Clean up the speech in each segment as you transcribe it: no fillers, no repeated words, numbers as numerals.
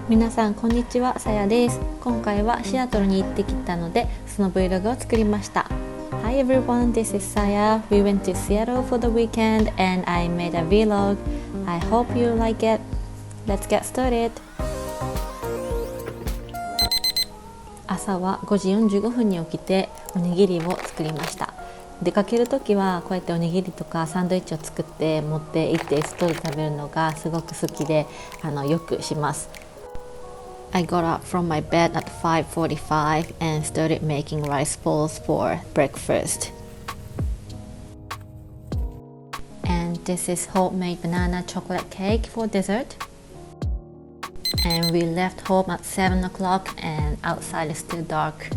皆さんこんにちは、さやです。今回はシアトルに行ってきたのでその Vlog を作りました。 Hi everyone, this is Saya. We went to Seattle for the weekend and I made a Vlog. I hope you like it. Let's get started. 朝は5時45分に起きておにぎりを作りました。出かけるときはこうやっておにぎりとかサンドイッチを作って持って行って外で食べるのがすごく好きでよくします。I got up from my bed at 5:45 and started making rice balls for breakfast. And this is homemade banana chocolate cake for dessert. And we left home at 7 o'clock and outside is still dark.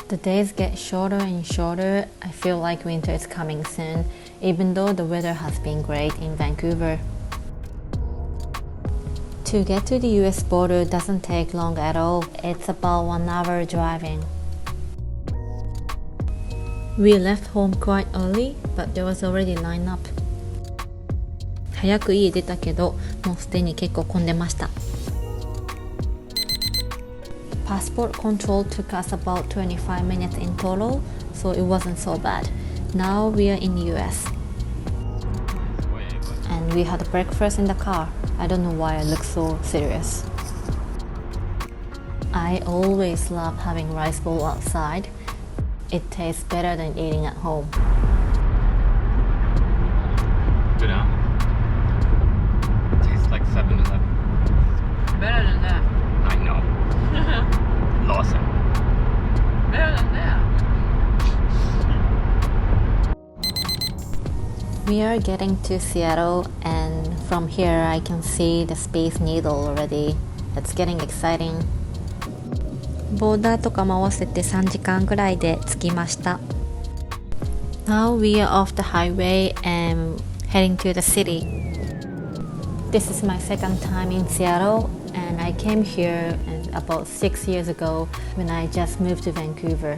The days get shorter and shorter. I feel like winter is coming soon, even though the weather has been great in Vancouver. To get to the US border doesn't take long at all. It's about 1 hour driving. We left home quite early, but there was already a line up. 早く家出たけど、もうすでに結構混んでました。Passport control took us about 25 minutes in total, so it wasn't so bad. Now we are in the US. And we had breakfast in the car. I don't know why I look so serious. I always love having rice bowl outside. It tastes better than eating at home. Good out. Tastes like 7-Eleven. Better than that. I know. Lawson. Better than that. We are getting to Seattle, and from here I can see the Space Needle already. It's getting exciting. ボーダーとかも合わせて3時間ぐらいで着きました。Now we are off the highway and heading to the city. This is my second time in Seattle, and I came here about 6 years ago when I just moved to Vancouver.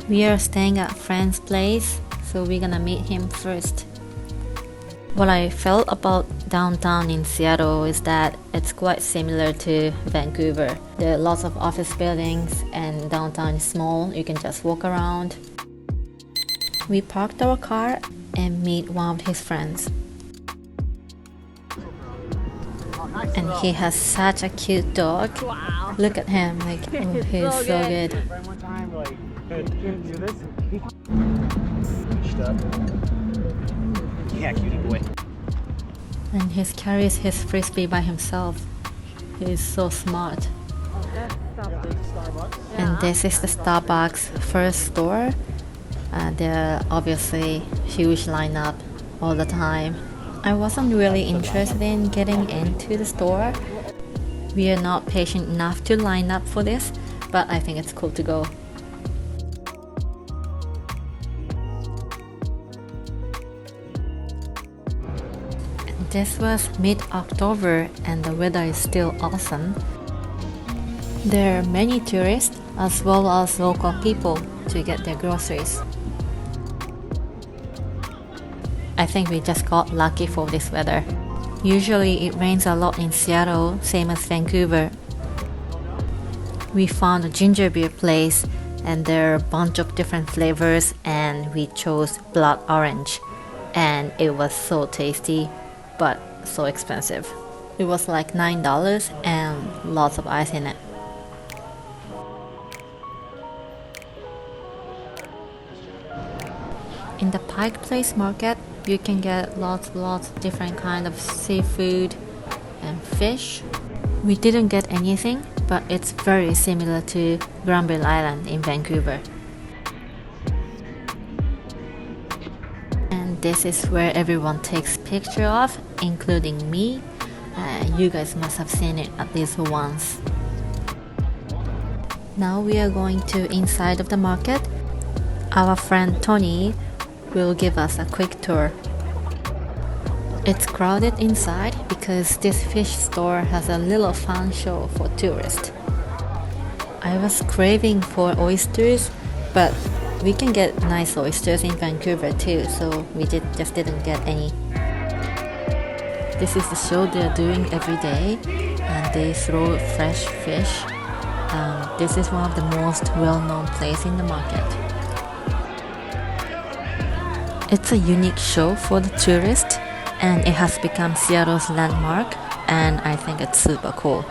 We are staying at a friend's place, so we're gonna meet him first. What I felt about downtown in Seattle is that it's quite similar to Vancouver. There are lots of office buildings and downtown is small, you can just walk around. We parked our car and meet one of his friends. And he has such a cute dog. Wow. Look at him, like, oh, he's so good. Yeah, cutie boy. And he carries his frisbee by himself. He's so smart. And this is the Starbucks first store. There are obviously huge lineup all the time. I wasn't really interested in getting into the store. We are not patient enough to line up for this, but I think it's cool to go. This was mid-October and the weather is still awesome. There are many tourists as well as local people to get their groceries. I think we just got lucky for this weather. Usually it rains a lot in Seattle, same as Vancouver. We found a ginger beer place and there are a bunch of different flavors and we chose blood orange. And it was so tasty, but so expensive. It was like $9 and lots of ice in it. In the Pike Place Market, you can get lots of different kind of seafood and fish. We didn't get anything, but it's very similar to Granville Island in Vancouver. And this is where everyone takes picture of, including me. You guys must have seen it at least once. Now we are going to inside of the market. Our friend Tony will give us a quick tour. It's crowded inside because this fish store has a little fun show for tourists. I was craving for oysters, but we can get nice oysters in Vancouver too, so we just didn't get any. This is the show they're doing every day. and they throw fresh fish. This is one of the most well-known places in the market. It's a unique show for the tourists, and it has become Seattle's landmark, and I think it's super cool.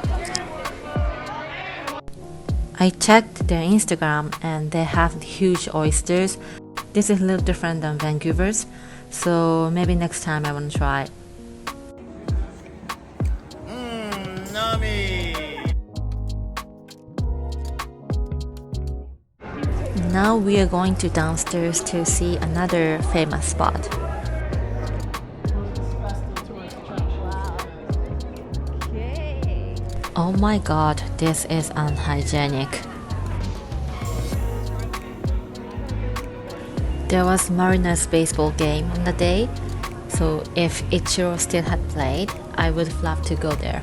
I checked their Instagram and they have huge oysters. This is a little different than Vancouver's, so maybe next time I want to try. Now we are going to downstairs to see another famous spot. Oh my god, this is unhygienic. There was Mariners baseball game on the day, so if Ichiro still had played, I would have loved to go there.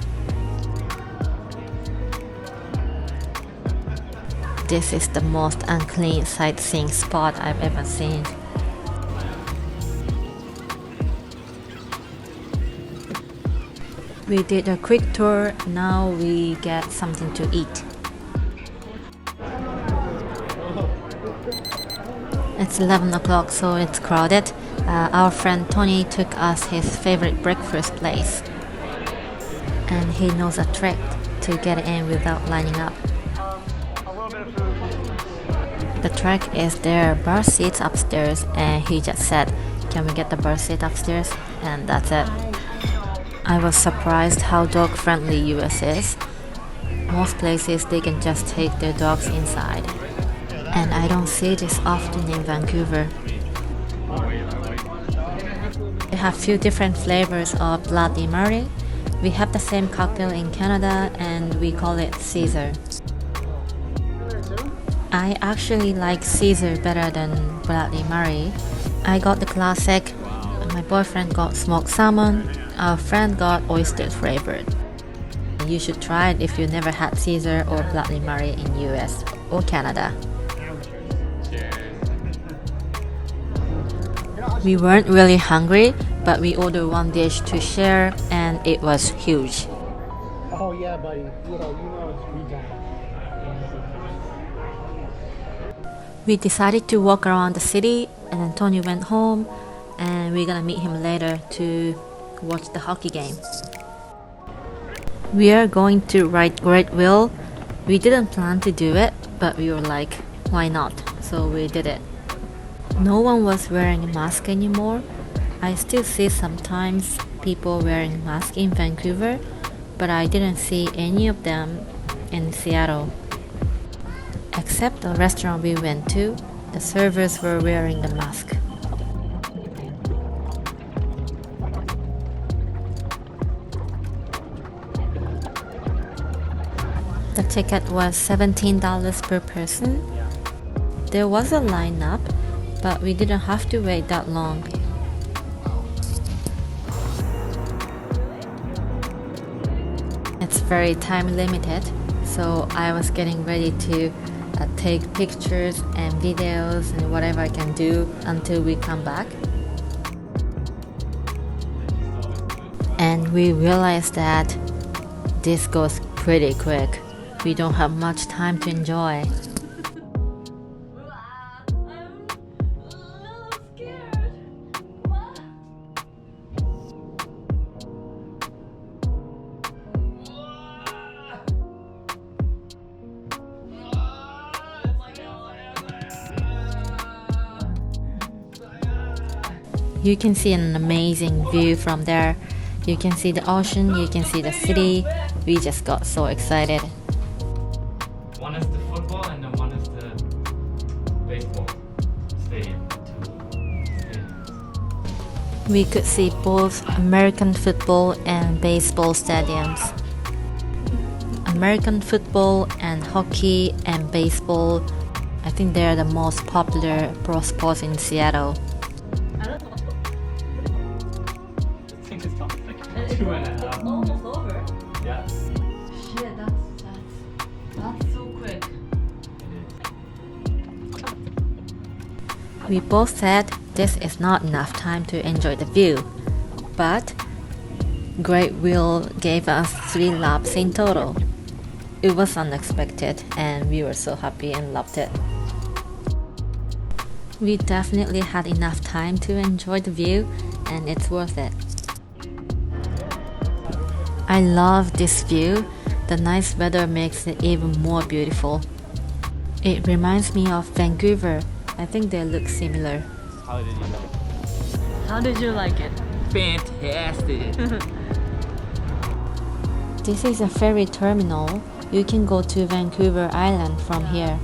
This is the most unclean sightseeing spot I've ever seen. We did a quick tour, now we get something to eat. It's 11 o'clock, so it's crowded. Our friend Tony took us his favorite breakfast place. And he knows a trick to get in without lining up. The trick is there are bar seats upstairs, and he just said, "Can we get the bar seat upstairs?" And that's it. I was surprised how dog-friendly US is. Most places they can just take their dogs inside. And I don't see this often in Vancouver. We have few different flavors of Bloody Mary. We have the same cocktail in Canada and we call it Caesar. I actually like Caesar better than Bloody Mary. I got the classic. My boyfriend got smoked salmon. Our friend got oyster flavored. You should try it if you never had Caesar or Bloody Mary in US or Canada. We weren't really hungry, but we ordered one dish to share and it was huge. Oh yeah, buddy. You know it's free time. We decided to walk around the city and then Tony went home and we're gonna meet him later to watch the hockey game. We are going to ride Great Wheel. We didn't plan to do it, but we were like, why not? So we did it. No one was wearing a mask anymore. I still see sometimes people wearing masks in Vancouver, but I didn't see any of them in Seattle. Except the restaurant we went to, the servers were wearing the mask. The ticket was $17 per person. There was a lineup, but we didn't have to wait that long. It's very time limited, so I was getting ready to take pictures and videos and whatever I can do until we come back. And we realized that this goes pretty quick. We don't have much time to enjoy. You can see an amazing view from there. You can see the ocean, you can see the city. We just got so excited. One is the football and then one is the baseball stadium. We could see both American football and baseball stadiums. American football and hockey and baseball, I think they're the most popular pro sports in Seattle. I think it's like 2.5. Almost over. Yeah. Shit, that's so quick. We both said this is not enough time to enjoy the view, but Great Wheel gave us 3 laps in total. It was unexpected and we were so happy and loved it. We definitely had enough time to enjoy the view and it's worth it. I love this view. The nice weather makes it even more beautiful. It reminds me of Vancouver. I think they look similar. How did you know? How did you like it? Fantastic. This is a ferry terminal. You can go to Vancouver Island from here.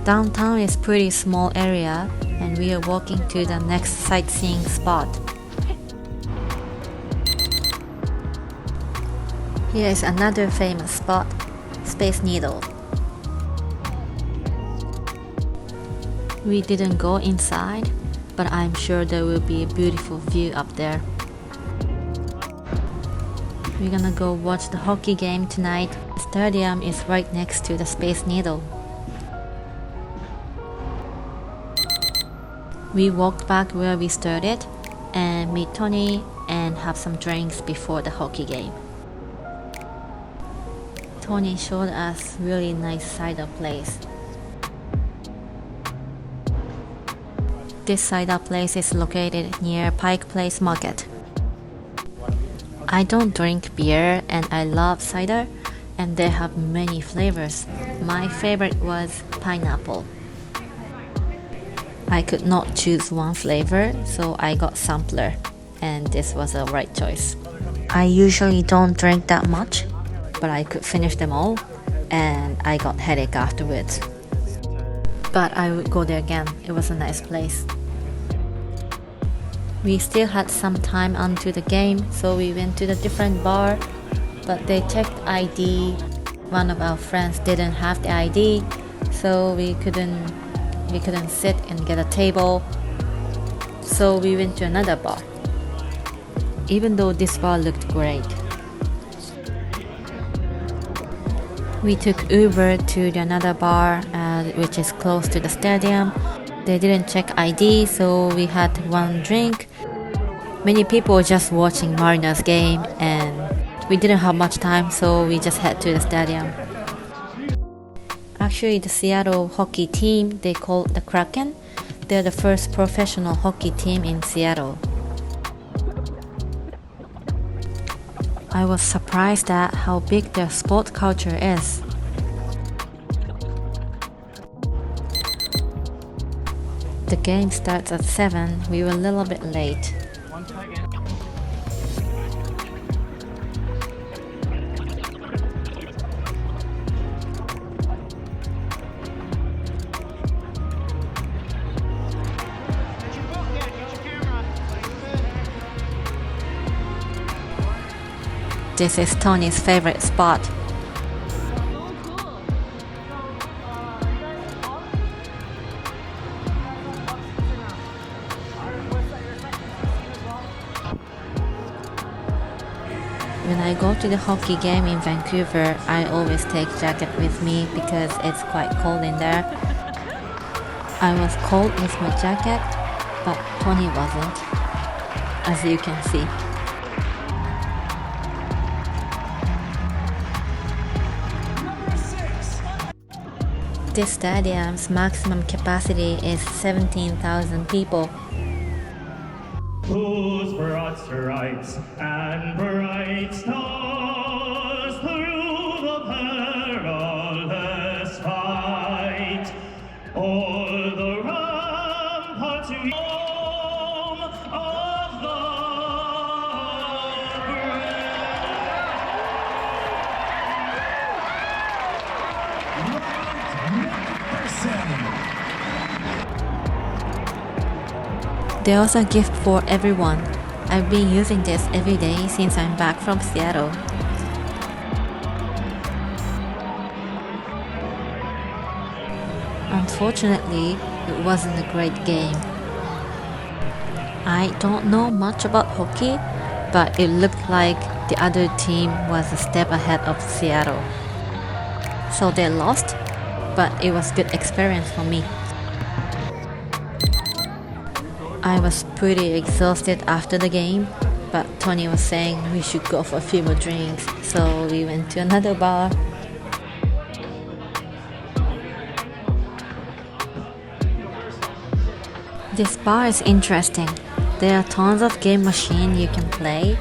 Downtown is pretty small area and we are walking to the next sightseeing spot. Here is another famous spot, Space Needle. We didn't go inside, but I'm sure there will be a beautiful view up there. We're gonna go watch the hockey game tonight. The stadium is right next to the Space Needle. We walked back where we started and meet Tony and have some drinks before the hockey game. Tony showed us really nice cider place. This cider place is located near Pike Place Market. I don't drink beer and I love cider and they have many flavors. My favorite was pineapple. I could not choose one flavor, so I got sampler and this was a right choice. I usually don't drink that much, but I could finish them all and I got headache afterwards. But I would go there again. It was a nice place. We still had some time until the game, so we went to the different bar, but they checked ID. One of our friends didn't have the ID, so we couldn't sit and get a table. So we went to another bar. Even though this bar looked great. We took Uber to the another bar, which is close to the stadium. They didn't check ID, so we had one drink. Many people were just watching Mariners game and we didn't have much time, so we just head to the stadium. Actually, the Seattle hockey team, they call the Kraken. They're the first professional hockey team in Seattle. I was surprised at how big their sport culture is. The game starts at 7. We were a little bit late. This is Tony's favorite spot. When I go to the hockey game in Vancouver, I always take jacket with me because it's quite cold in there. I was cold with my jacket, but Tony wasn't, as you can see. This stadium's maximum capacity is 17,000 people. Whose broad stripes and bright stars through the perilous fight, o'er the ramparts we home of the There's a gift for everyone. I've been using this every day since I'm back from Seattle. Unfortunately, it wasn't a great game. I don't know much about hockey, but it looked like the other team was a step ahead of Seattle. So they lost, but it was a good experience for me. I was pretty exhausted after the game, but Tony was saying we should go for a few more drinks, so we went to another bar. This bar is interesting. There are tons of game machines you can play,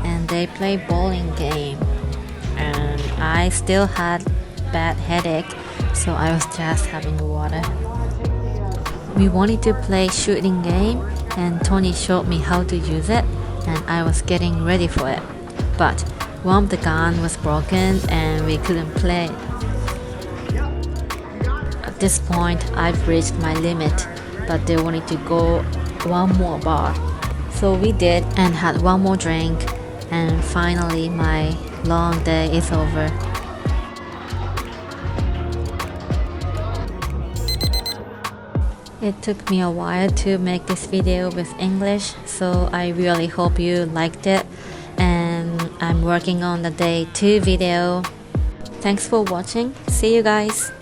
and they play bowling game. And I still had bad headache, so I was just having water. We wanted to play shooting game, and Tony showed me how to use it, and I was getting ready for it. But one of the gun was broken, and we couldn't play. At this point, I've reached my limit, but they wanted to go one more bar. So we did and had one more drink, and finally my long day is over. It took me a while to make this video with English, so I really hope you liked it, and I'm working on the day 2 video. Thanks for watching. See you guys!